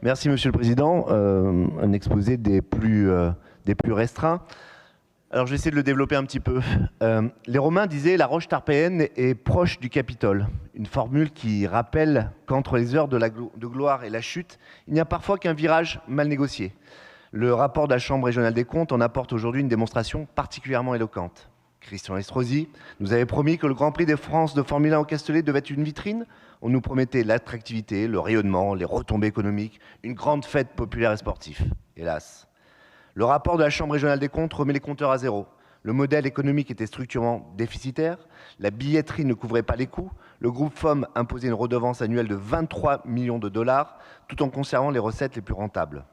Merci Monsieur le Président. Un exposé des plus restreints. Alors je vais essayer de le développer un petit peu. Les Romains disaient « la roche tarpéenne est proche du Capitole », une formule qui rappelle qu'entre les heures de gloire et la chute, il n'y a parfois qu'un virage mal négocié. Le rapport de la Chambre régionale des comptes en apporte aujourd'hui une démonstration particulièrement éloquente. Christian Estrosi nous avait promis que le Grand Prix de France de Formule 1 au Castellet devait être une vitrine. On nous promettait l'attractivité, le rayonnement, les retombées économiques, une grande fête populaire et sportive. Hélas. Le rapport de la Chambre régionale des comptes remet les compteurs à zéro. Le modèle économique était structurellement déficitaire, la billetterie ne couvrait pas les coûts, le groupe FOM imposait une redevance annuelle de 23 millions de dollars, tout en conservant les recettes les plus rentables.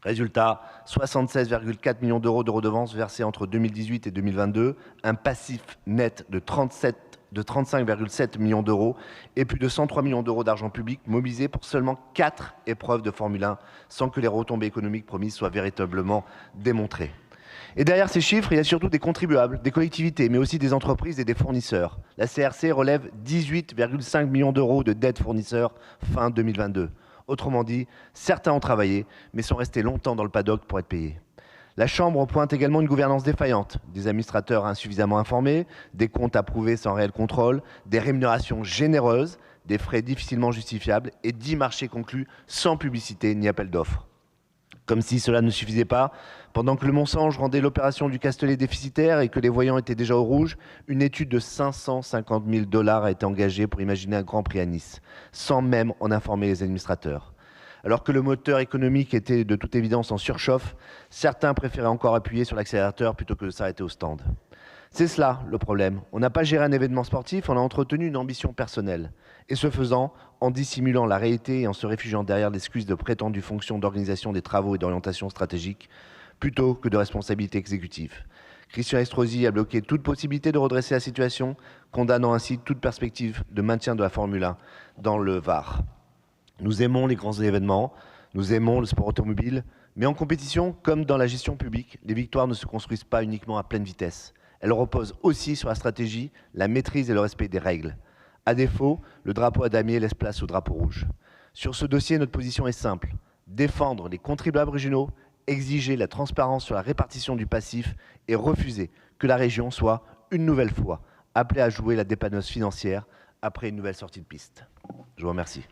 Résultat, 76,4 millions d'euros de redevances versées entre 2018 et 2022, un passif net de 35,7 millions d'euros et plus de 103 millions d'euros d'argent public mobilisés pour seulement 4 épreuves de Formule 1 sans que les retombées économiques promises soient véritablement démontrées. Et derrière ces chiffres, il y a surtout des contribuables, des collectivités, mais aussi des entreprises et des fournisseurs. La CRC relève 18,5 millions d'euros de dettes fournisseurs fin 2022. Autrement dit, certains ont travaillé, mais sont restés longtemps dans le paddock pour être payés. La Chambre pointe également une gouvernance défaillante, des administrateurs insuffisamment informés, des comptes approuvés sans réel contrôle, des rémunérations généreuses, des frais difficilement justifiables et 10 marchés conclus sans publicité ni appel d'offres. Comme si cela ne suffisait pas, pendant que le mensonge rendait l'opération du Castellet déficitaire et que les voyants étaient déjà au rouge, une étude de 550 000 $ a été engagée pour imaginer un Grand Prix à Nice, sans même en informer les administrateurs. Alors que le moteur économique était de toute évidence en surchauffe, certains préféraient encore appuyer sur l'accélérateur plutôt que de s'arrêter au stand. C'est cela le problème. On n'a pas géré un événement sportif, on a entretenu une ambition personnelle. Et ce faisant, en dissimulant la réalité et en se réfugiant derrière l'excuse de prétendues fonctions d'organisation des travaux et d'orientation stratégique, plutôt que de responsabilité exécutive. Christian Estrosi a bloqué toute possibilité de redresser la situation, condamnant ainsi toute perspective de maintien de la Formule 1 dans le Var. Nous aimons les grands événements, nous aimons le sport automobile, mais en compétition, comme dans la gestion publique, les victoires ne se construisent pas uniquement à pleine vitesse. Elles reposent aussi sur la stratégie, la maîtrise et le respect des règles. À défaut, le drapeau à damier laisse place au drapeau rouge. Sur ce dossier, notre position est simple. Défendre les contribuables régionaux, exiger la transparence sur la répartition du passif et refuser que la région soit, une nouvelle fois, appelée à jouer la dépanneuse financière après une nouvelle sortie de piste. Je vous remercie.